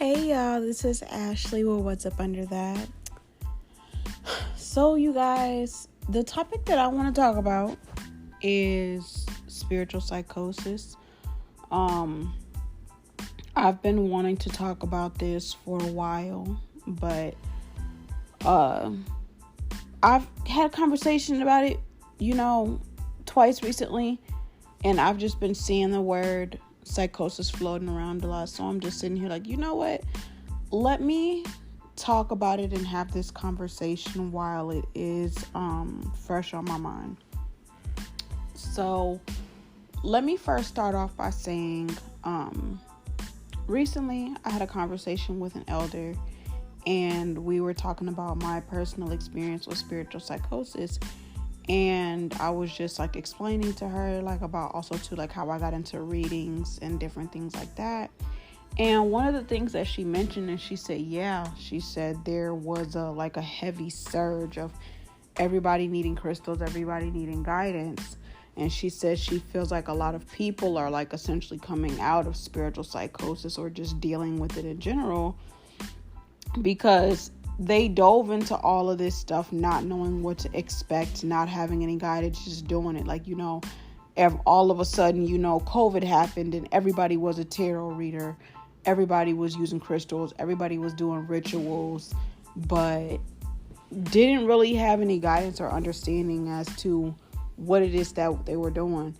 Hey y'all, this is Ashley with What's Up Under That. So you guys, the topic that I want to talk about is spiritual psychosis. I've been wanting to talk about this for a while, but I've had a conversation about it, twice recently, and I've just been seeing the word psychosis floating around a lot. So I'm just sitting here like, you know what? Let me talk about it and have this conversation while it is fresh on my mind. So let me first start off by saying recently I had a conversation with an elder, and we were talking about my personal experience with spiritual psychosis. And I was just explaining to her about also too how I got into readings and different things like that. And one of the things that she mentioned, and she said there was a heavy surge of everybody needing crystals, everybody needing guidance. And she says she feels like a lot of people are essentially coming out of spiritual psychosis or just dealing with it in general because they dove into all of this stuff not knowing what to expect, not having any guidance, just doing it. All of a sudden, COVID happened and everybody was a tarot reader. Everybody was using crystals. Everybody was doing rituals, but didn't really have any guidance or understanding as to what it is that they were doing.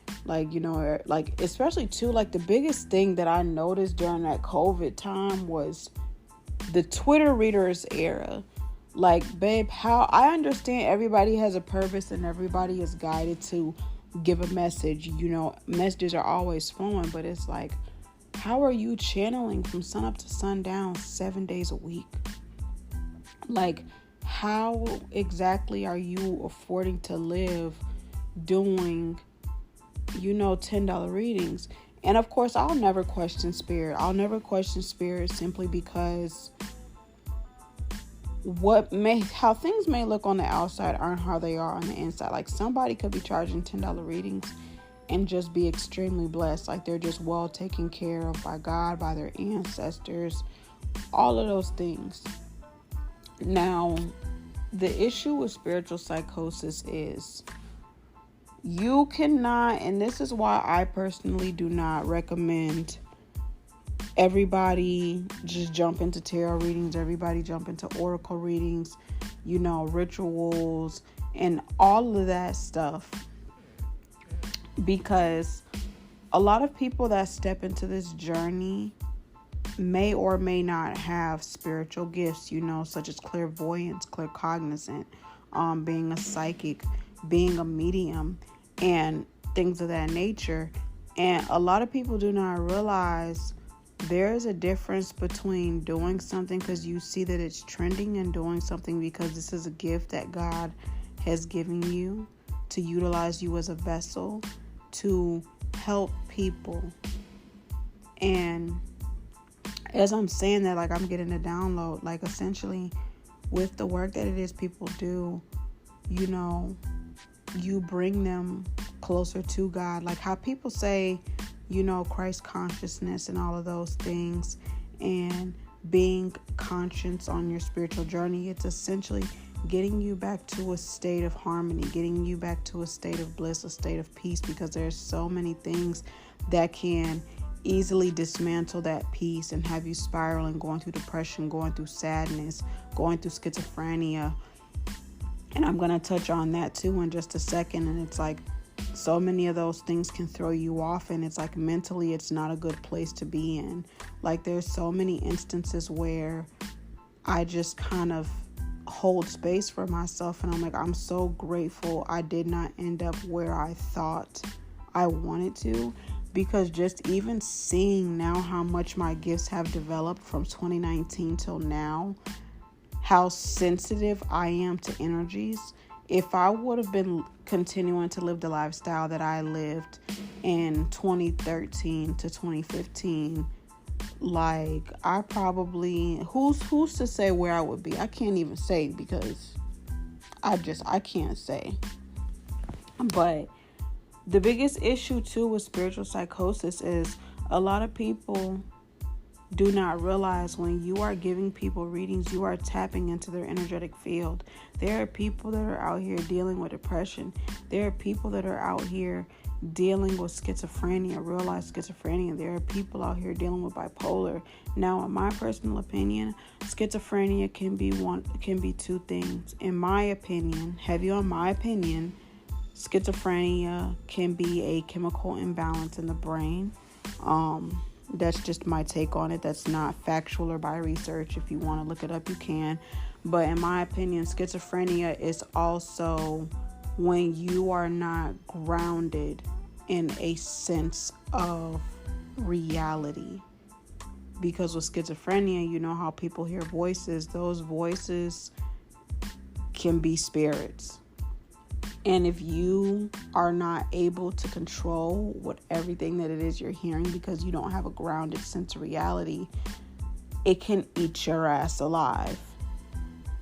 Especially too, the biggest thing that I noticed during that COVID time was the Twitter readers era. Babe, how I understand everybody has a purpose and everybody is guided to give a message. Messages are always flowing, but it's how are you channeling from sun up to sundown 7 days a week? How exactly are you affording to live doing, $10 readings? And of course, I'll never question spirit. I'll never question spirit simply because how things may look on the outside aren't how they are on the inside. Somebody could be charging $10 readings and just be extremely blessed. They're just well taken care of by God, by their ancestors, all of those things. Now, the issue with spiritual psychosis is you cannot, and this is why I personally do not recommend everybody just jump into tarot readings, everybody jump into oracle readings, rituals, and all of that stuff. Because a lot of people that step into this journey may or may not have spiritual gifts, such as clairvoyance, claircognizant, being a psychic, being a medium, and things of that nature. And a lot of people do not realize there is a difference between doing something because you see that it's trending and doing something because this is a gift that God has given you to utilize you as a vessel to help people. And as I'm saying that, I'm getting a download, essentially with the work that it is people do, you bring them closer to God. How people say, Christ consciousness and all of those things, and being conscious on your spiritual journey. It's essentially getting you back to a state of harmony, getting you back to a state of bliss, a state of peace, because there's so many things that can easily dismantle that peace and have you spiraling, going through depression, going through sadness, going through schizophrenia. And I'm going to touch on that too in just a second. And it's so many of those things can throw you off, and it's mentally it's not a good place to be in. There's so many instances where I just kind of hold space for myself, and I'm so grateful I did not end up where I thought I wanted to, because just even seeing now how much my gifts have developed from 2019 till now, how sensitive I am to energies. If I would have been continuing to live the lifestyle that I lived in 2013 to 2015, I probably, who's to say where I would be? I can't even say, because I can't say. But the biggest issue too with spiritual psychosis is a lot of people do not realize when you are giving people readings, you are tapping into their energetic field. There are people that are out here dealing with depression. There are people that are out here dealing with schizophrenia, real life schizophrenia. There are people out here dealing with bipolar. Now, in my personal opinion, schizophrenia can be two things. In my opinion, heavy on my opinion, schizophrenia can be a chemical imbalance in the brain. That's just my take on it. That's not factual or by research. If you want to look it up, you can. But in my opinion, schizophrenia is also when you are not grounded in a sense of reality. Because with schizophrenia, you know how people hear voices. Those voices can be spirits. And if you are not able to control everything that it is you're hearing because you don't have a grounded sense of reality, it can eat your ass alive.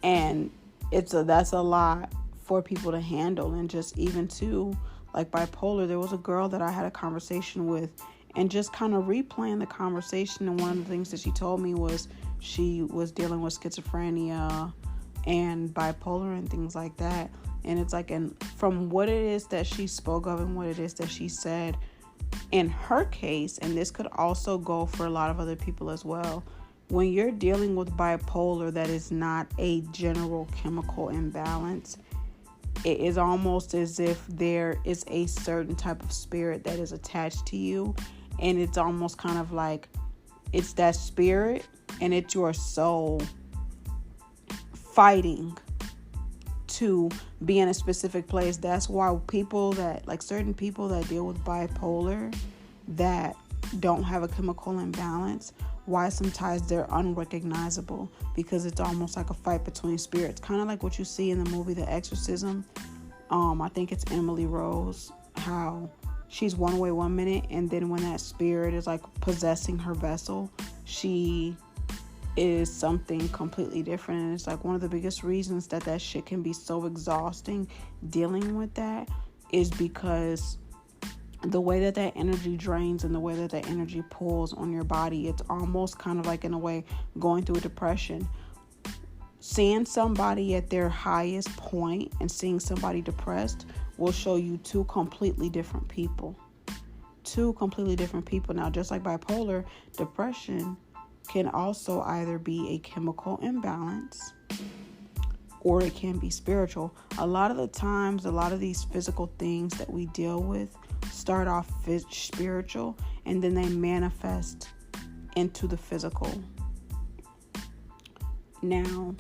And that's a lot for people to handle. And just even too, like bipolar, there was a girl that I had a conversation with, and just kind of replaying the conversation. And one of the things that she told me was she was dealing with schizophrenia and bipolar and things like that. And it's like, and from what it is that she spoke of and what it is that she said, in her case, and this could also go for a lot of other people as well, when you're dealing with bipolar, that is not a general chemical imbalance. It is almost as if there is a certain type of spirit that is attached to you. And it's almost kind of like it's that spirit and it's your soul fighting to be in a specific place. That's why people that, like certain people that deal with bipolar that don't have a chemical imbalance, why sometimes they're unrecognizable, because it's almost like a fight between spirits. Kind of like what you see in the movie The Exorcism. I think it's Emily Rose, how she's one way 1 minute, and then when that spirit is like possessing her vessel, she is something completely different. And it's like one of the biggest reasons that shit can be so exhausting dealing with that is because the way that energy drains and the way that energy pulls on your body, it's almost kind of like, in a way, going through a depression. Seeing somebody at their highest point and seeing somebody depressed will show you two completely different people. Now, just like bipolar, depression can also either be a chemical imbalance or it can be spiritual. A lot of the times, a lot of these physical things that we deal with start off spiritual and then they manifest into the physical. Now,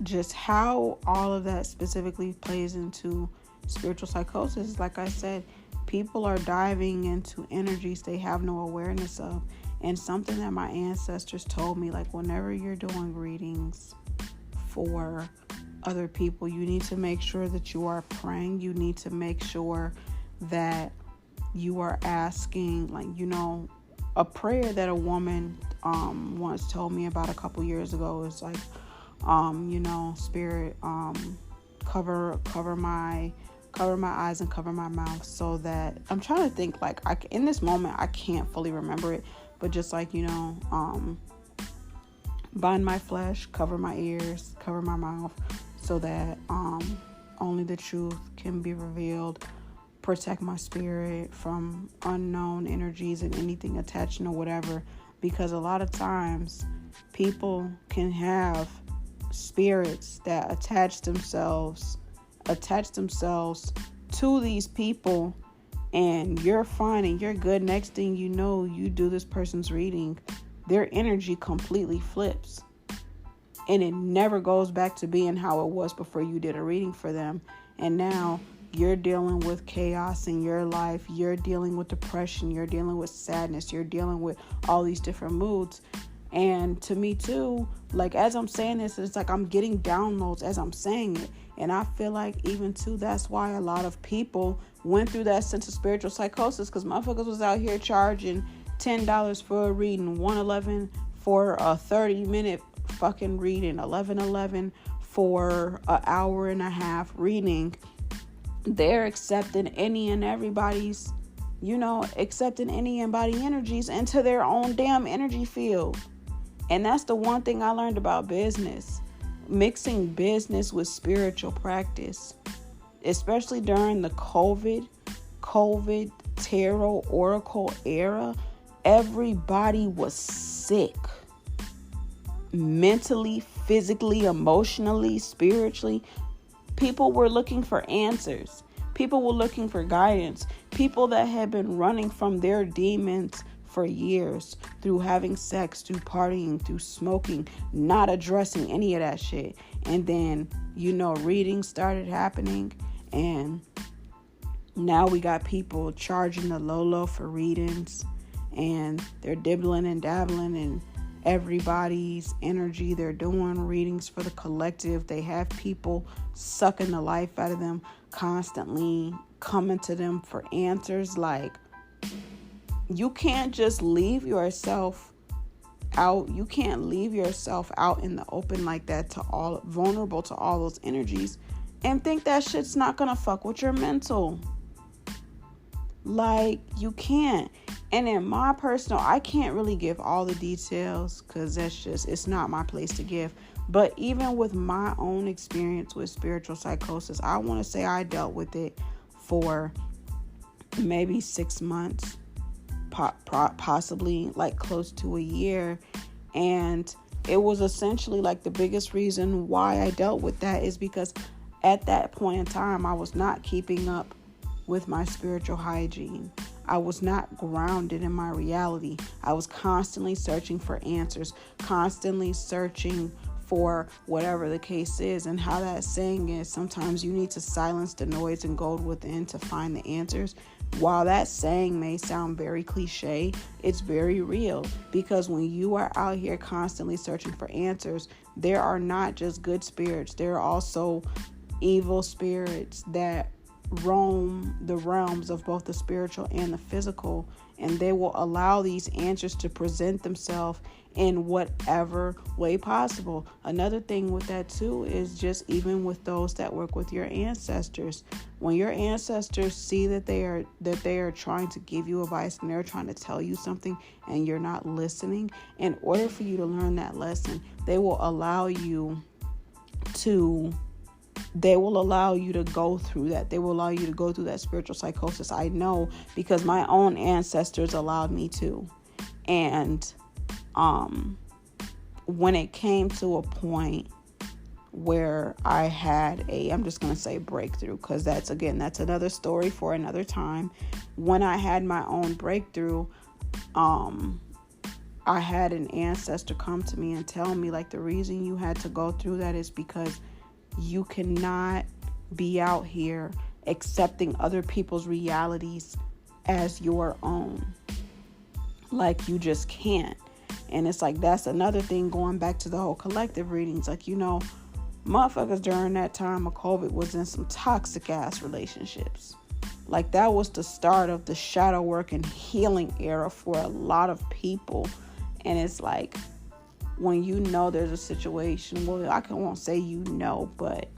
just how all of that specifically plays into spiritual psychosis, like I said, people are diving into energies they have no awareness of. And something that my ancestors told me, like whenever you're doing readings for other people, you need to make sure that you are praying. You need to make sure that you are asking, like, you know, a prayer that a woman once told me about a couple years ago is like, you know, spirit, cover my eyes and cover my mouth, so that I'm trying to think, like, in this moment I can't fully remember it, but just like, you know, bind my flesh, cover my ears, cover my mouth, so that only the truth can be revealed. Protect my spirit from unknown energies and anything attaching or whatever, because a lot of times people can have spirits that attach themselves to these people, and you're fine and you're good. Next thing you know, you do this person's reading, their energy completely flips and it never goes back to being how it was before you did a reading for them. And now you're dealing with chaos in your life, you're dealing with depression, you're dealing with sadness, you're dealing with all these different moods. And to me too, like as I'm saying this, it's like I'm getting downloads as I'm saying it. And I feel like even too, that's why a lot of people went through that sense of spiritual psychosis, because motherfuckers was out here charging $10 for a reading, $111 for a 30-minute fucking reading, $11.11 for an hour and a half reading. They're accepting any and everybody's accepting any and body energies into their own damn energy field. And that's the one thing I learned about business. Mixing business with spiritual practice, especially during the COVID tarot oracle era. Everybody was sick. Mentally, physically, emotionally, spiritually. People were looking for answers. People were looking for guidance. People that had been running from their demons for years, through having sex, through partying, through smoking, not addressing any of that shit. And then, readings started happening, and now we got people charging the low for readings, and they're dibbling and dabbling in everybody's energy. They're doing readings for the collective. They have people sucking the life out of them, constantly coming to them for answers. Like, you can't just leave yourself out. You can't leave yourself out in the open like that, vulnerable to all those energies, and think that shit's not gonna fuck with your mental. Like, you can't. And in my personal, I can't really give all the details because it's not my place to give. But even with my own experience with spiritual psychosis, I want to say I dealt with it for maybe 6 months, possibly like close to a year. And it was essentially like the biggest reason why I dealt with that is because at that point in time, I was not keeping up with my spiritual hygiene. I was not grounded in my reality. I was constantly searching for answers, constantly searching for whatever the case is. And how that saying is, sometimes you need to silence the noise and go within to find the answers. While that saying may sound very cliche, it's very real, because when you are out here constantly searching for answers, there are not just good spirits. There are also evil spirits that roam the realms of both the spiritual and the physical, and they will allow these answers to present themselves in whatever way possible. Another thing with that too is just even with those that work with your ancestors, when your ancestors see that they are trying to give you advice and they're trying to tell you something and you're not listening, in order for you to learn that lesson, they will allow you to go through that. They will allow you to go through that spiritual psychosis. I know, because my own ancestors allowed me to. And when it came to a point where I had I'm just going to say breakthrough, because that's another story for another time. When I had my own breakthrough, I had an ancestor come to me and tell me, like, the reason you had to go through that is because you cannot be out here accepting other people's realities as your own. Like, you just can't. And it's like, that's another thing, going back to the whole collective readings. Like, motherfuckers during that time of COVID was in some toxic ass relationships. Like, that was the start of the shadow work and healing era for a lot of people. And it's like, when there's a situation, well, won't say but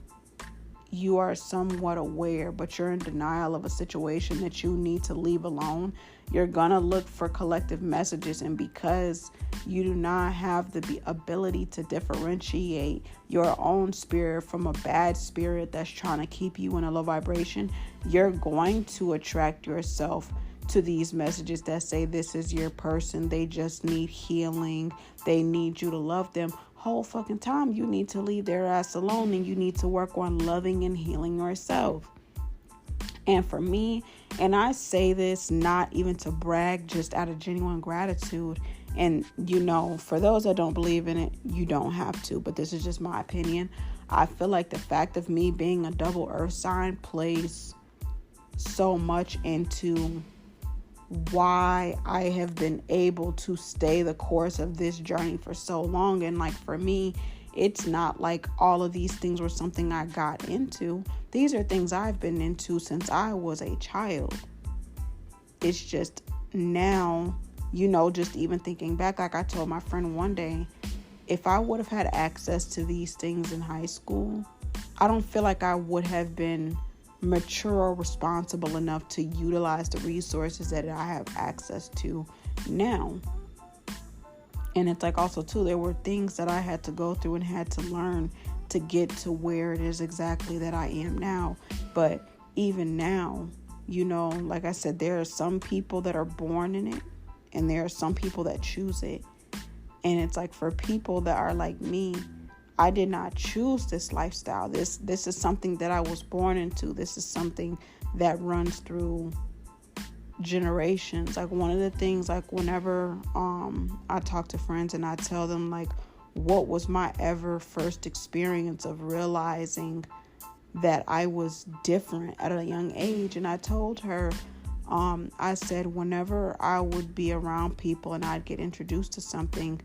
you are somewhat aware, but you're in denial of a situation that you need to leave alone, you're gonna look for collective messages. And because you do not have the ability to differentiate your own spirit from a bad spirit that's trying to keep you in a low vibration, you're going to attract yourself to these messages that say this is your person, they just need healing, they need you to love them. Whole fucking time you need to leave their ass alone, and you need to work on loving and healing yourself. And for me, and I say this not even to brag, just out of genuine gratitude, and for those that don't believe in it, you don't have to, but this is just my opinion. I feel like the fact of me being a double earth sign plays so much into why I have been able to stay the course of this journey for so long. And like, for me, it's not like all of these things were something I got into. These are things I've been into since I was a child. It's just now, just even thinking back, like I told my friend one day, if I would have had access to these things in high school, I don't feel like I would have been mature or responsible enough to utilize the resources that I have access to now. And it's like also too, there were things that I had to go through and had to learn to get to where it is exactly that I am now. But even now, like I said, there are some people that are born in it, and there are some people that choose it. And it's like, for people that are like me, I did not choose this lifestyle. This is something that I was born into. This is something that runs through generations. Like, one of the things, like, whenever I talk to friends and I tell them, like, what was my ever first experience of realizing that I was different at a young age, and I told her, I said, whenever I would be around people and I'd get introduced to something,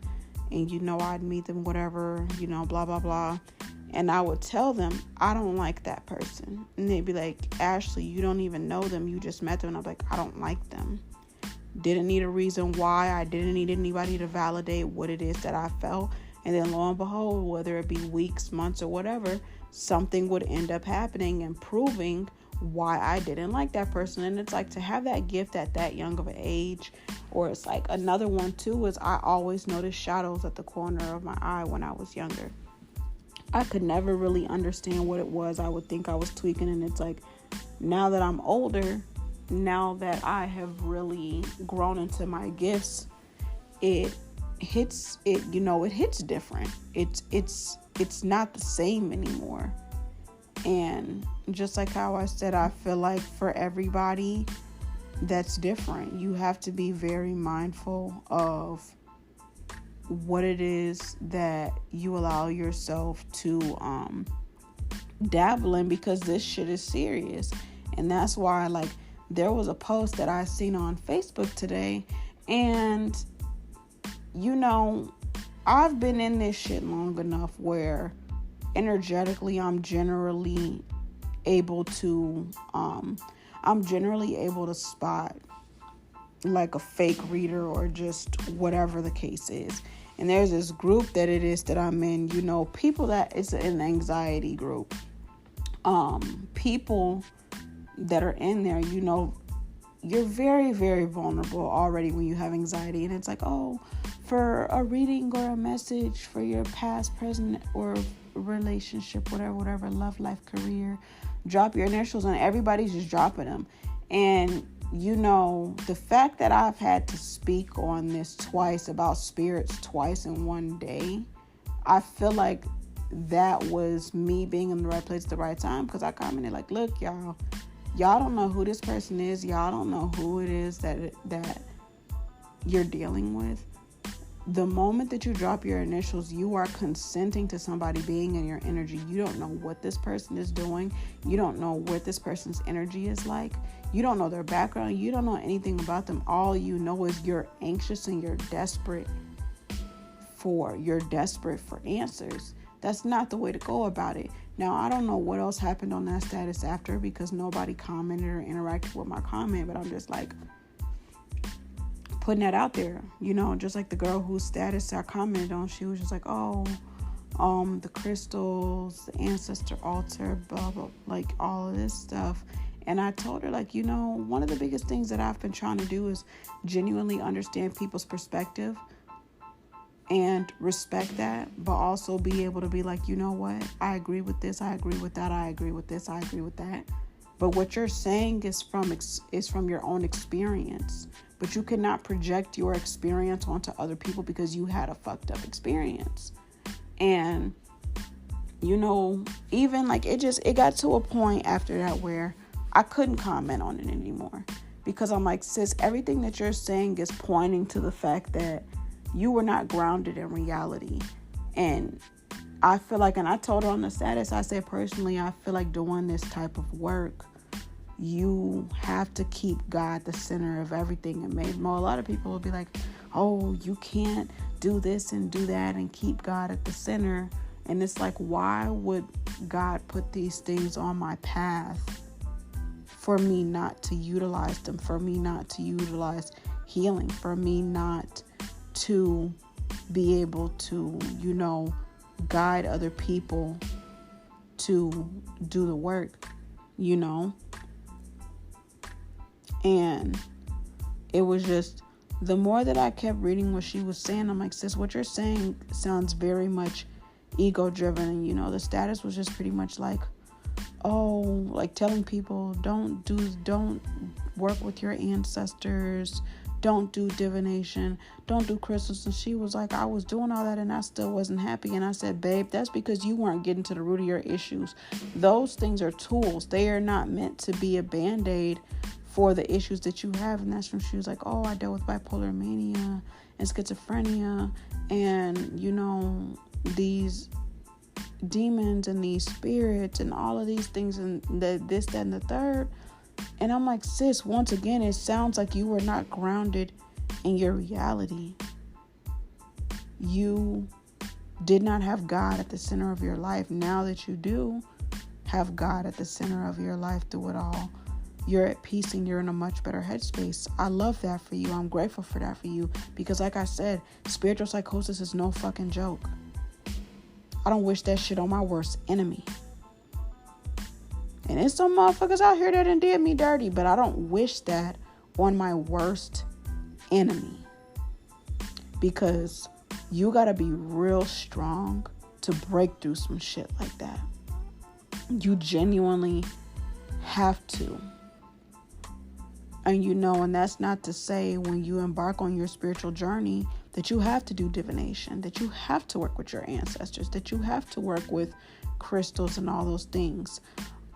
and I'd meet them, whatever, blah blah blah, and I would tell them, I don't like that person. And they'd be like, Ashley, you don't even know them, you just met them. And I'm like, I don't like them. Didn't need a reason why. I didn't need anybody to validate what it is that I felt. And then lo and behold, whether it be weeks, months, or whatever, something would end up happening and proving why I didn't like that person. And it's like, to have that gift at that young of an age. Or it's like, another one too is, I always noticed shadows at the corner of my eye when I was younger. I could never really understand what it was. I would think I was tweaking, and it's like, now that I'm older, now that I have really grown into my gifts, it hits different. It's not the same anymore. And just like how I said, I feel like for everybody, that's different. You have to be very mindful of what it is that you allow yourself to dabble in, because this shit is serious. And that's why, like, there was a post that I seen on Facebook today, and I've been in this shit long enough where energetically I'm generally able to spot like a fake reader or just whatever the case is. And there's this group that it is that I'm in, people that it's an anxiety group. People that are in there, you're very, very vulnerable already when you have anxiety. And it's like, oh, for a reading or a message for your past, present, or relationship, whatever, love, life, career, drop your initials, and everybody's just dropping them. And the fact that I've had to speak on this twice, about spirits twice in one day, I feel like that was me being in the right place at the right time, because I commented like, look, y'all don't know who this person is. Y'all don't know who it is that you're dealing with. The moment that you drop your initials, you are consenting to somebody being in your energy. You don't know what this person is doing. You don't know what this person's energy is like. You don't know their background. You don't know anything about them. All you know is you're anxious and you're desperate for answers. That's not the way to go about it. Now, I don't know what else happened on that status after, because nobody commented or interacted with my comment, but I'm just like putting that out there, just like the girl whose status I commented on. She was just like, oh, the crystals, the ancestor altar, blah, blah, like all of this stuff. And I told her, like, one of the biggest things that I've been trying to do is genuinely understand people's perspective and respect that, but also be able to be like, you know what? I agree with this. I agree with that. I agree with this. I agree with that. But what you're saying is from your own experience. But you cannot project your experience onto other people because you had a fucked up experience. And, even like it got to a point after that where I couldn't comment on it anymore, because I'm like, sis, everything that you're saying is pointing to the fact that you were not grounded in reality. And I feel like, and I told her on the status, I said, personally, I feel like doing this type of work, you have to keep God the center of everything. And maybe a lot of people will be like, oh, you can't do this and do that and keep God at the center. And it's like, why would God put these things on my path for me not to utilize them, for me not to utilize healing, for me not to be able to, guide other people to do the work? you know? And it was just, the more that I kept reading what she was saying, I'm like, sis, what you're saying sounds very much ego driven. And, you know, the status was just pretty much like, oh, like telling people don't work with your ancestors, don't do divination, don't do crystals. And she was like, I was doing all that and I still wasn't happy. And I said, babe, that's because you weren't getting to the root of your issues. Those things are tools. They are not meant to be a band-aid for the issues that you have. And that's when she was like, oh, I dealt with bipolar mania and schizophrenia and, you know, these demons and these spirits and all of these things and this, that, and the third. And I'm like, sis, once again, it sounds like you were not grounded in your reality. You did not have God at the center of your life. Now that you do have God at the center of your life through it all, you're at peace and you're in a much better headspace. I love that for you. I'm grateful for that for you. Because like I said, spiritual psychosis is no fucking joke. I don't wish that shit on my worst enemy. And there's some motherfuckers out here that done did me dirty, but I don't wish that on my worst enemy. Because you gotta be real strong to break through some shit like that. You genuinely have to. And you know, and that's not to say when you embark on your spiritual journey that you have to do divination, that you have to work with your ancestors, that you have to work with crystals and all those things.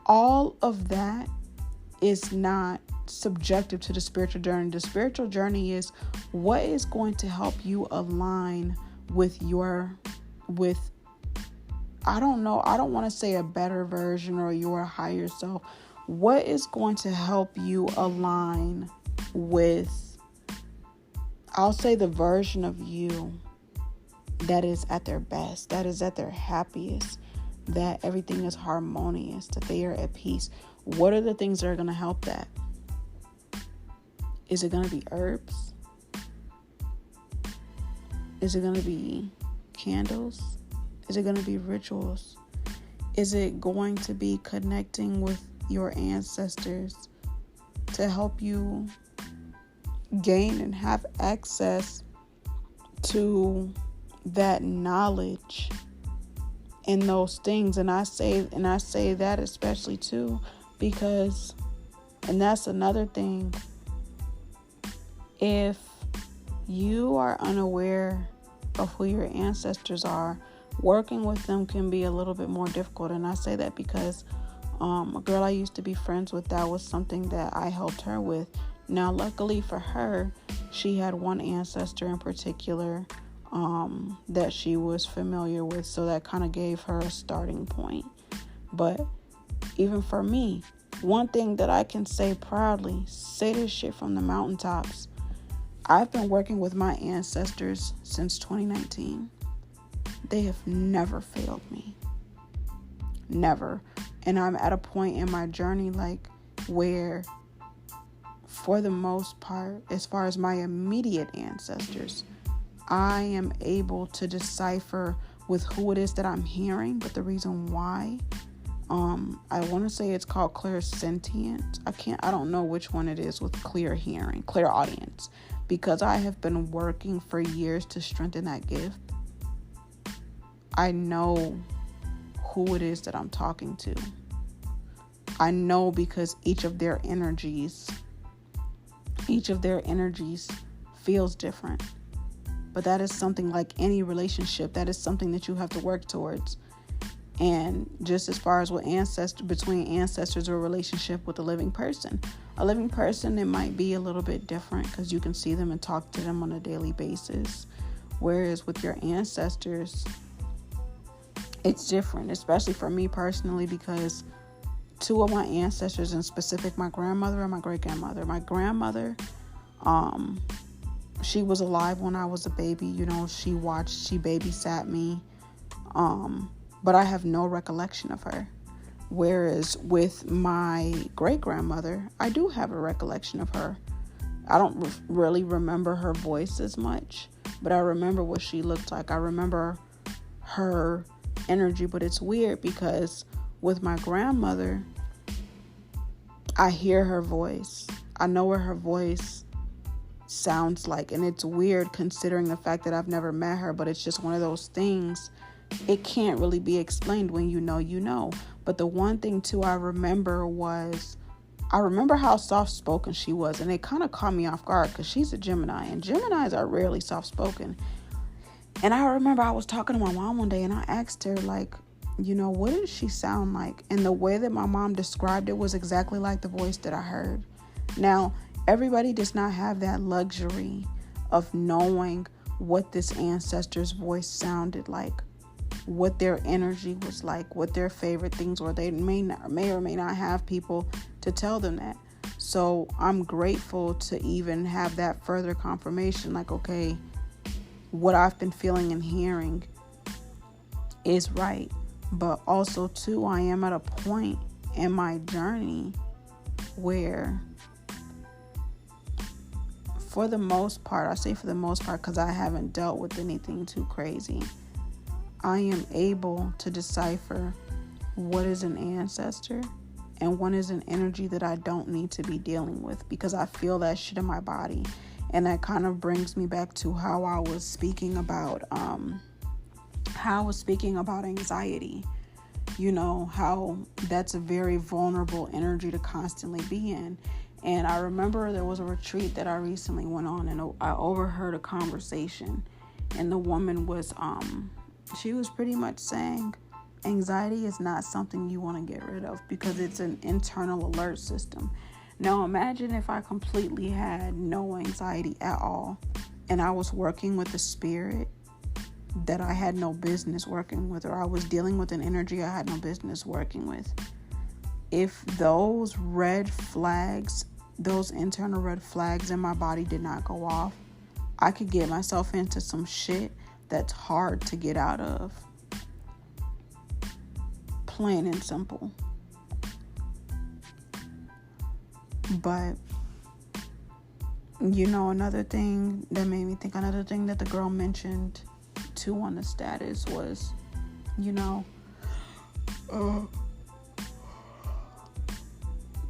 All of that is not subjective to the spiritual journey. The spiritual journey is what is going to help you align with I don't know, I don't want to say a better version or your higher self. What is going to help you align with, I'll say, the version of you that is at their best, that is at their happiest, that everything is harmonious, that they are at peace. What are the things that are going to help that? Is it going to be herbs? Is it going to be candles? Is it going to be rituals? Is it going to be connecting with your ancestors to help you gain and have access to that knowledge and those things? And I say that especially too because, and that's another thing, if you are unaware of who your ancestors are, working with them can be a little bit more difficult. And I say that because a girl I used to be friends with, that was something that I helped her with. Now, luckily for her, she had one ancestor in particular that she was familiar with, so that kind of gave her a starting point. But even for me, one thing that I can say proudly, say this shit from the mountaintops, I've been working with my ancestors since 2019. They have never failed me. Never. And I'm at a point in my journey like where, for the most part, as far as my immediate ancestors, I am able to decipher with who it is that I'm hearing, but the reason why, I want to say it's called clairsentient. I don't know which one it is with clear hearing, clear audience, because I have been working for years to strengthen that gift. I know who it is that I'm talking to. I know because each of their energies feels different. But that is something like any relationship. That is something that you have to work towards. And just as far as what between ancestors or a relationship with a living person. A living person, it might be a little bit different because you can see them and talk to them on a daily basis. Whereas with your ancestors, it's different, especially for me personally, because two of my ancestors, in specific, my grandmother and my great-grandmother. My grandmother, she was alive when I was a baby. You know, she babysat me. But I have no recollection of her. Whereas with my great-grandmother, I do have a recollection of her. I don't really remember her voice as much, but I remember what she looked like. I remember her energy, but it's weird because with my grandmother, I hear her voice. I know what her voice sounds like. And it's weird considering the fact that I've never met her, but it's just one of those things. It can't really be explained when you know, you know. But the one thing too I remember how soft-spoken she was. And it kind of caught me off guard because she's a Gemini. And Geminis are rarely soft-spoken. And I remember I was talking to my mom one day and I asked her, like, you know, what did she sound like? And the way that my mom described it was exactly like the voice that I heard. Now, everybody does not have that luxury of knowing what this ancestor's voice sounded like, what their energy was like, what their favorite things were. They may or may not have people to tell them that. So I'm grateful to even have that further confirmation, like, okay, what I've been feeling and hearing is right. But also, too, I am at a point in my journey where, for the most part, I say for the most part because I haven't dealt with anything too crazy, I am able to decipher what is an ancestor and what is an energy that I don't need to be dealing with, because I feel that shit in my body. And that kind of brings me back to how I was speaking about anxiety. You know, how that's a very vulnerable energy to constantly be in. And I remember there was a retreat that I recently went on, and I overheard a conversation, and the woman was she was pretty much saying anxiety is not something you want to get rid of because it's an internal alert system. Now imagine if I completely had no anxiety at all and I was working with a spirit that I had no business working with, or I was dealing with an energy I had no business working with. If those red flags, those internal red flags in my body did not go off, I could get myself into some shit that's hard to get out of. Plain and simple. But, you know, another thing that the girl mentioned too on the status was, you know,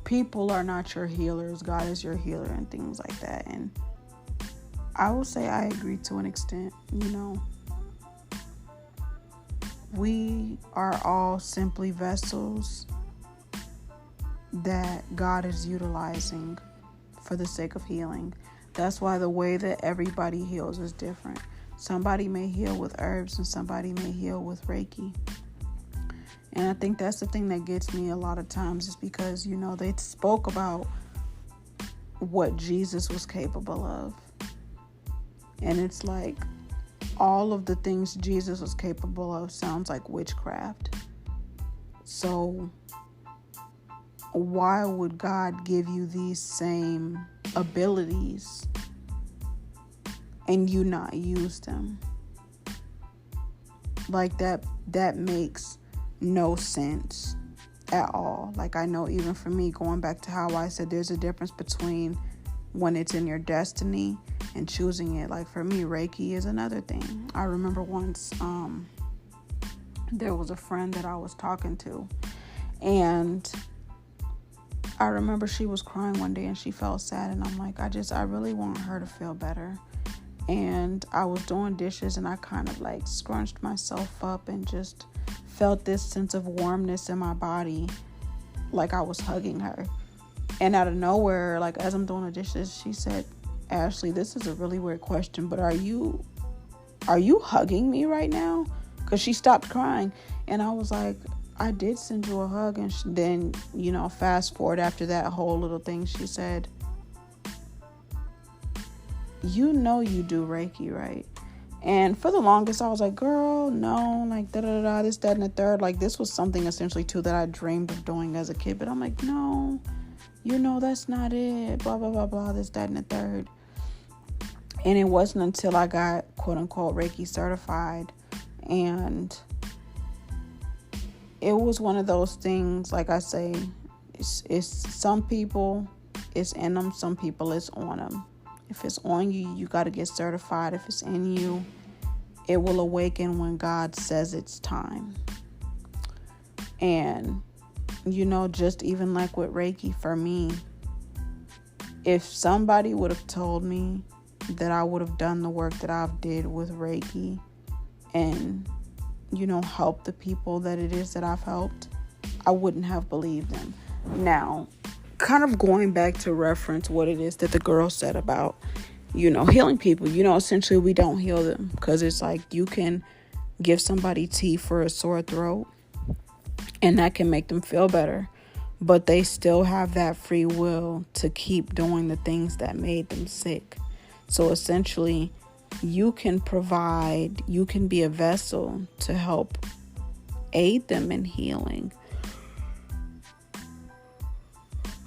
people are not your healers, God is your healer, and things like that. And I will say I agree to an extent. You know, we are all simply vessels that God is utilizing for the sake of healing. That's why the way that everybody heals is different. Somebody may heal with herbs and somebody may heal with Reiki. And I think that's the thing that gets me a lot of times, is because, you know, they spoke about what Jesus was capable of. And it's like all of the things Jesus was capable of sounds like witchcraft. So why would God give you these same abilities and you not use them? Like that makes no sense at all. Like, I know even for me, going back to how I said there's a difference between when it's in your destiny and choosing it. Like for me, Reiki is another thing. I remember once there was a friend that I was talking to, and I remember she was crying one day and she felt sad, and I'm like, I really want her to feel better. And I was doing dishes and I kind of like scrunched myself up and just felt this sense of warmness in my body, like I was hugging her. And out of nowhere, like as I'm doing the dishes, she said, Ashley, this is a really weird question, but are you hugging me right now? Because she stopped crying. And I was like, I did send you a hug. And then, you know, fast forward after that whole little thing, she said, you know you do Reiki, right? And for the longest, I was like, girl, no, like da-da-da-da, this, that, and the third. Like, this was something essentially, too, that I dreamed of doing as a kid. But I'm like, no, you know, that's not it, blah, blah, blah, blah, this, that, and the third. And it wasn't until I got, quote-unquote, Reiki certified. And it was one of those things, like I say, it's some people, it's in them, some people, it's on them. If it's on you, you got to get certified. If it's in you, it will awaken when God says it's time. And Just even like with Reiki for me, if somebody would have told me that I would have done the work that I've did with Reiki and, helped the people that it is that I've helped, I wouldn't have believed them. Now, kind of going back to reference what it is that the girl said about, healing people, essentially we don't heal them, because it's like you can give somebody tea for a sore throat and that can make them feel better, but they still have that free will to keep doing the things that made them sick. So essentially, you can be a vessel to help aid them in healing,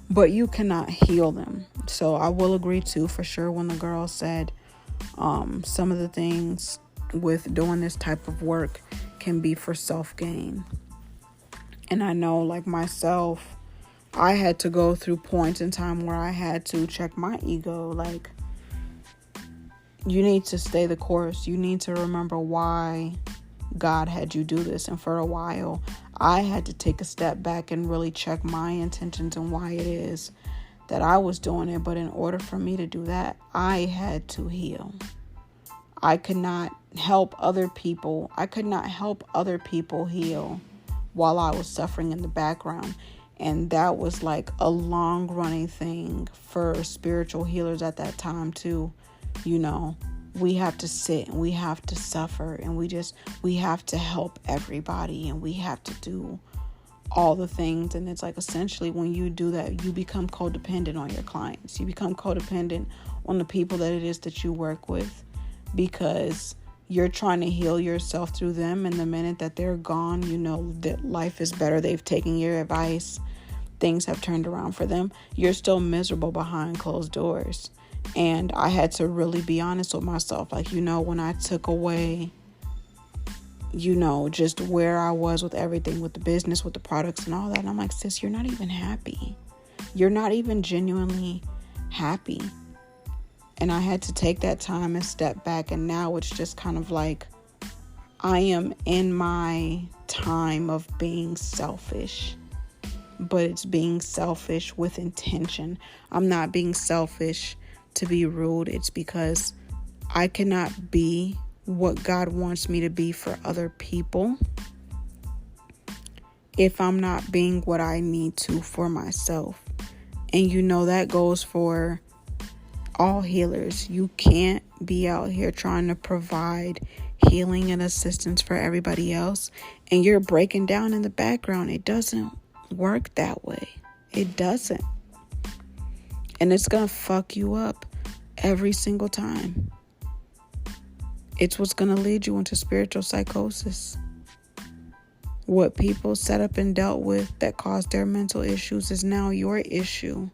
but you cannot heal them. So I will agree too, for sure, when the girl said some of the things with doing this type of work can be for self-gain. And I know, like myself, I had to go through points in time where I had to check my ego. Like, you need to stay the course. You need to remember why God had you do this. And for a while, I had to take a step back and really check my intentions and why it is that I was doing it. But in order for me to do that, I had to heal. I could not help other people. I could not help other people heal while I was suffering in the background. And that was like a long running thing for spiritual healers at that time too. We have to sit and we have to suffer and we have to help everybody and we have to do all the things. And it's like, essentially, when you do that, you become codependent on your clients. You become codependent on the people that it is that you work with, because you're trying to heal yourself through them. And the minute that they're gone, that life is better. They've taken your advice. Things have turned around for them. You're still miserable behind closed doors. And I had to really be honest with myself. Like, when I took away, just where I was with everything, with the business, with the products and all that. And I'm like, sis, you're not even happy. You're not even genuinely happy. And I had to take that time and step back. And now it's just kind of like, I am in my time of being selfish. But it's being selfish with intention. I'm not being selfish to be rude. It's because I cannot be what God wants me to be for other people if I'm not being what I need to for myself. And that goes for all healers. You can't be out here trying to provide healing and assistance for everybody else and you're breaking down in the background. It doesn't work that way. It doesn't. And it's gonna fuck you up every single time. It's what's gonna lead you into spiritual psychosis. What people set up and dealt with that caused their mental issues is now your issue.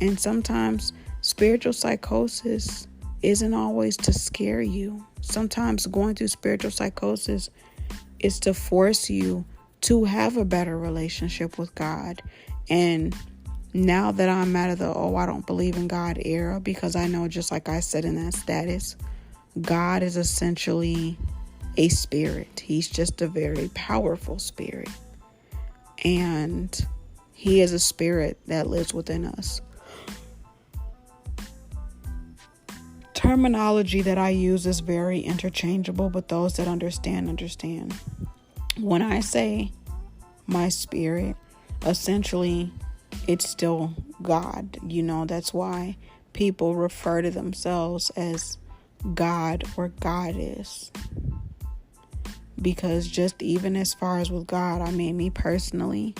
And sometimes spiritual psychosis isn't always to scare you. Sometimes going through spiritual psychosis is to force you to have a better relationship with God. And now that I'm out of the, I don't believe in God era, because I know, just like I said in that status, God is essentially a spirit. He's just a very powerful spirit. And he is a spirit that lives within us. Terminology that I use is very interchangeable, but those that understand. When I say my spirit, essentially, it's still God. That's why people refer to themselves as God or Goddess. Because just even as far as with God, me personally,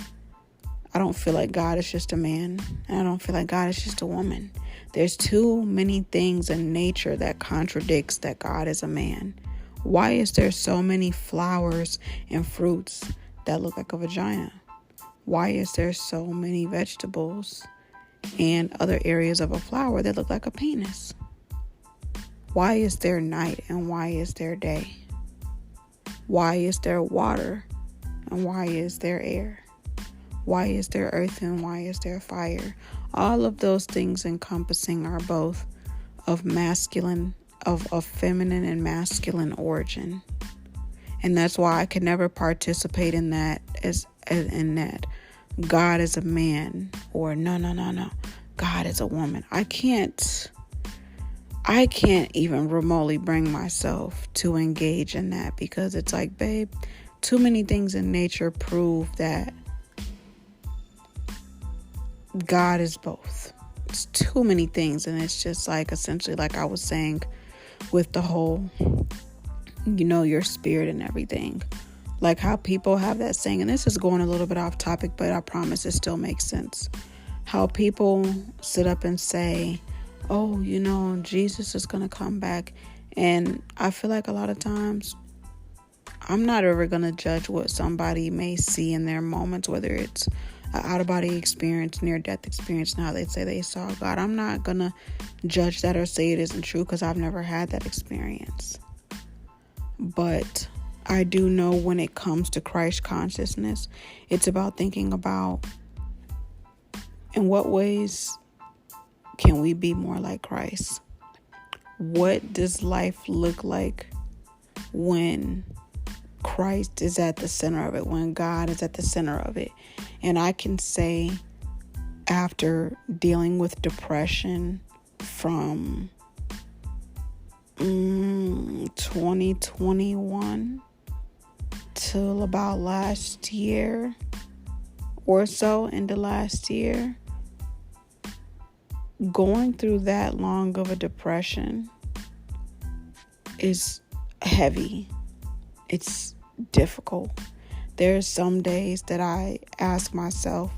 I don't feel like God is just a man. And I don't feel like God is just a woman. There's too many things in nature that contradicts that God is a man. Why is there so many flowers and fruits that look like a vagina? Why is there so many vegetables and other areas of a flower that look like a penis? Why is there night and why is there day? Why is there water and why is there air? Why is there earth and why is there fire? All of those things encompassing are both of feminine and masculine origin. And that's why I can never participate in that as in that God is a man, or no, God is a woman. I can't even remotely bring myself to engage in that, because it's like, babe, too many things in nature prove that God is both. It's too many things. And it's just like, essentially, like I was saying with the whole, your spirit and everything, like how people have that saying, and this is going a little bit off topic, but I promise it still makes sense. How people sit up and say, oh, Jesus is going to come back. And I feel like a lot of times I'm not ever going to judge what somebody may see in their moments, whether it's an out-of-body experience, near-death experience, and how they say they saw God. I'm not going to judge that or say it isn't true, because I've never had that experience. But I do know when it comes to Christ consciousness, it's about thinking about in what ways can we be more like Christ? What does life look like when Christ is at the center of it, when God is at the center of it? And I can say, after dealing with depression from 2021 till about last year or so, into last year, going through that long of a depression is heavy. It's difficult. There's some days that I ask myself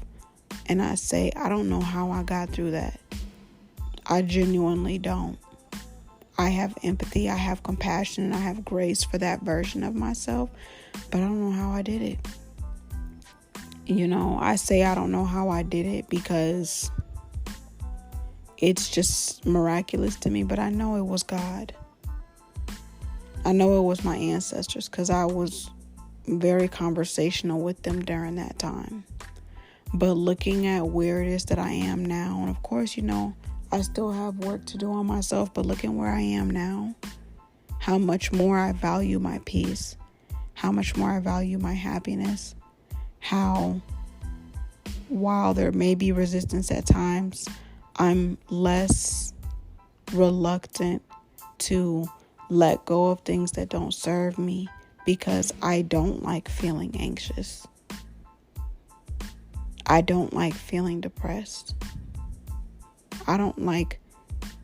and I say, I don't know how I got through that. I genuinely don't. I have empathy, I have compassion, and I have grace for that version of myself, but I don't know how I did it. I say I don't know how I did it because it's just miraculous to me, but I know it was God. I know it was my ancestors, because I was very conversational with them during that time. But looking at where it is that I am now, and of course, I still have work to do on myself, but looking where I am now, how much more I value my peace, how much more I value my happiness, how, while there may be resistance at times, I'm less reluctant to let go of things that don't serve me, because I don't like feeling anxious. I don't like feeling depressed. I don't like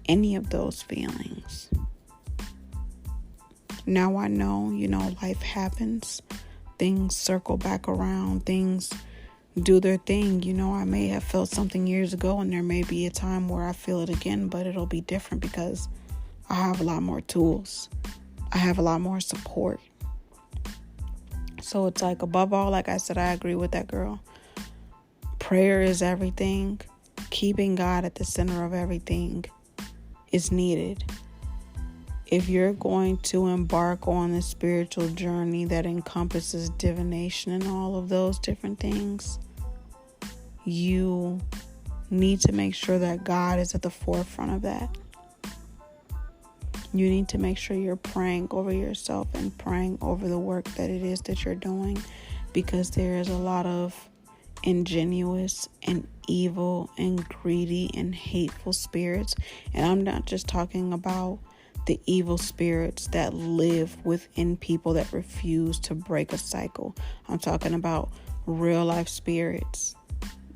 any of those feelings. Now I know, life happens. Things circle back around. Things do their thing. I may have felt something years ago, and there may be a time where I feel it again, but it'll be different because I have a lot more tools. I have a lot more support. So it's like, above all, like I said, I agree with that girl. Prayer is everything. Keeping God at the center of everything is needed. If you're going to embark on a spiritual journey that encompasses divination and all of those different things, you need to make sure that God is at the forefront of that. You need to make sure you're praying over yourself and praying over the work that it is that you're doing, because there is a lot of ingenuous and evil and greedy and hateful spirits. And I'm not just talking about the evil spirits that live within people that refuse to break a cycle. I'm talking about real life spirits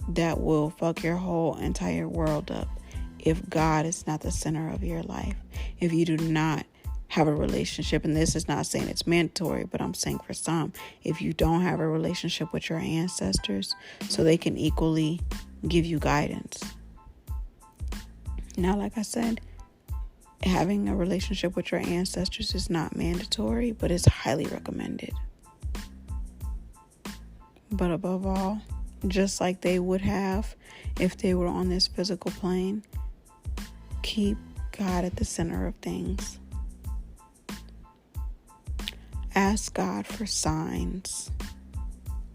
that will fuck your whole entire world up if God is not the center of your life. If you do not have a relationship, and this is not saying it's mandatory, but I'm saying for some, if you don't have a relationship with your ancestors, so they can equally give you guidance. Now, like I said, having a relationship with your ancestors is not mandatory, but it's highly recommended. But above all, just like they would have if they were on this physical plane, keep God at the center of things. Ask God for signs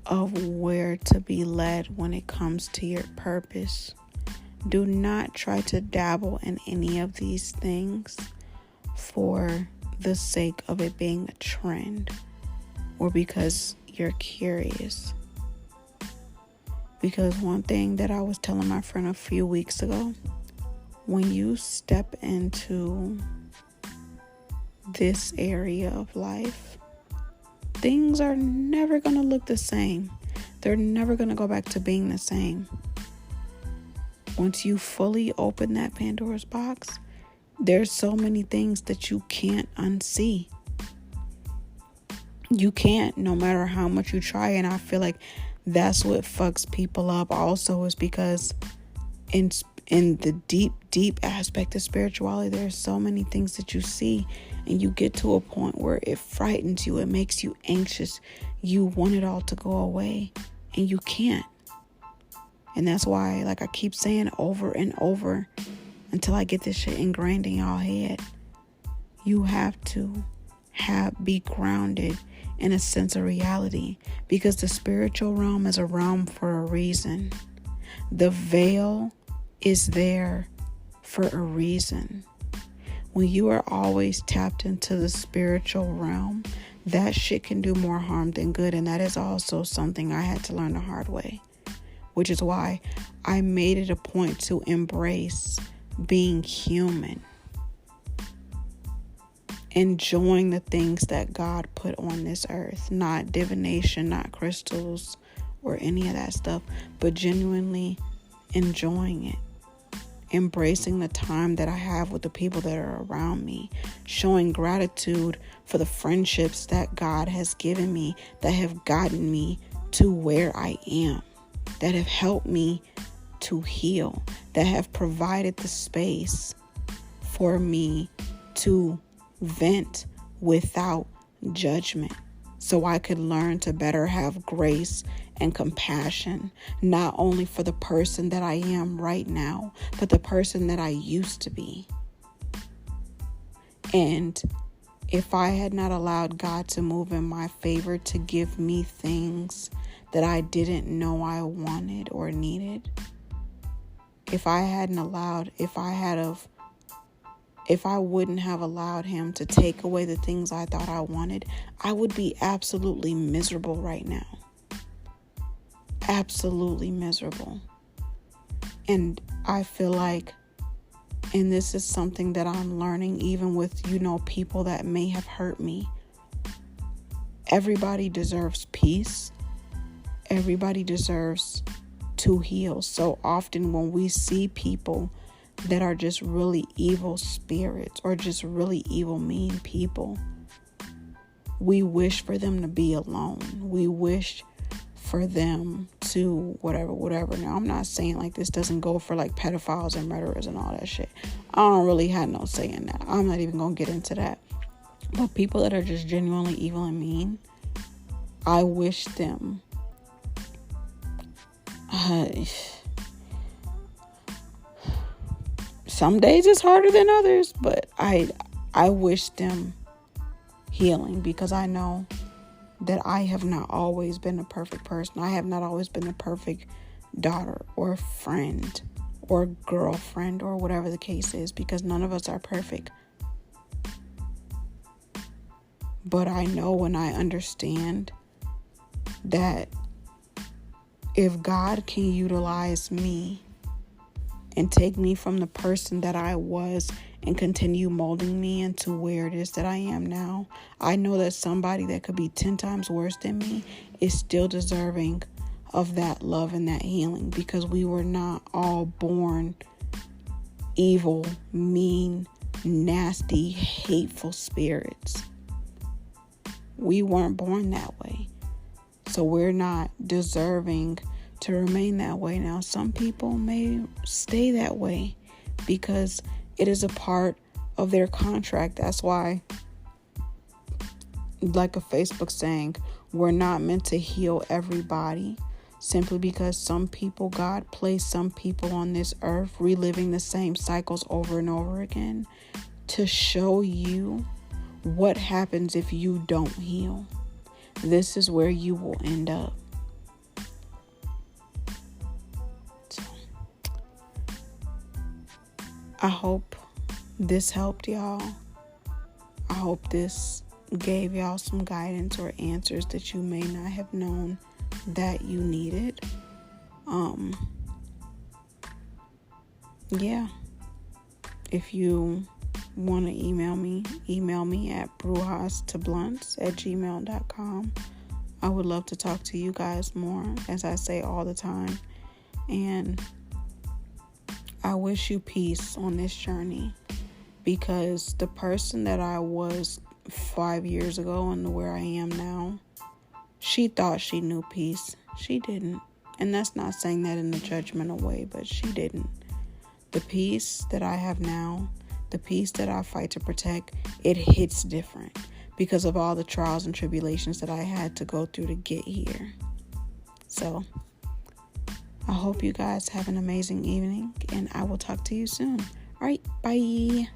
of where to be led when it comes to your purpose. Do not try to dabble in any of these things for the sake of it being a trend. or because you're curious. Because one thing that I was telling my friend a few weeks ago, when you step into this area of life, things are never going to look the same. They're never going to go back to being the same. Once you fully open that Pandora's box, there's so many things that you can't unsee. You can't, no matter how much you try. And I feel like that's what fucks people up also, is because in the deep aspect of spirituality, there's so many things that you see, and you get to a point where it frightens you. It makes you anxious. You want it all to go away, and you can't. And that's why, like I keep saying over and over, until I get this shit ingrained in y'all head, you have to be grounded in a sense of reality, because the spiritual realm is a realm for a reason. The veil is there for a reason. When you are always tapped into the spiritual realm, that shit can do more harm than good. And that is also something I had to learn the hard way, which is why I made it a point to embrace being human, enjoying the things that God put on this earth, not divination, not crystals or any of that stuff, but genuinely enjoying it, embracing the time that I have with the people that are around me, showing gratitude for the friendships that God has given me, that have gotten me to where I am, that have helped me to heal, that have provided the space for me to vent without judgment, so I could learn to better have grace and compassion, not only for the person that I am right now, but the person that I used to be. And if I had not allowed God to move in my favor, to give me things that I didn't know I wanted or needed, if I wouldn't have allowed him to take away the things I thought I wanted, I would be absolutely miserable right now. Absolutely miserable. And I feel like, and this is something that I'm learning, even with, people that may have hurt me. Everybody deserves peace. Everybody deserves to heal. So often when we see people that are just really evil spirits or just really evil, mean people, we wish for them to be alone. We wish for them to whatever. Now, I'm not saying like this doesn't go for like pedophiles and murderers and all that shit. I don't really have no say in that. I'm not even going to get into that. But people that are just genuinely evil and mean, I wish them some days it's harder than others, but I wish them healing, because I know that I have not always been a perfect person. I have not always been the perfect daughter or friend or girlfriend or whatever the case is, because none of us are perfect. But I know and I understand that if God can utilize me and take me from the person that I was and continue molding me into where it is that I am now, I know that somebody that could be 10 times worse than me is still deserving of that love and that healing, because we were not all born evil, mean, nasty, hateful spirits. We weren't born that way. So we're not deserving to remain that way. Now, some people may stay that way because it is a part of their contract. That's why, like a Facebook saying, we're not meant to heal everybody, simply because some people, God placed some people on this earth reliving the same cycles over and over again to show you what happens if you don't heal. This is where you will end up. So, I hope this helped y'all. I hope this gave y'all some guidance or answers that you may not have known that you needed. Yeah. If you want to email me at brujas2blunts@gmail.com. I would love to talk to you guys more, as I say all the time. And I wish you peace on this journey, because the person that I was 5 years ago and where I am now, she thought she knew peace. She didn't. And that's not saying that in a judgmental way, but she didn't. The peace that I have now, the peace that I fight to protect, it hits different because of all the trials and tribulations that I had to go through to get here. So I hope you guys have an amazing evening, and I will talk to you soon. All right, bye.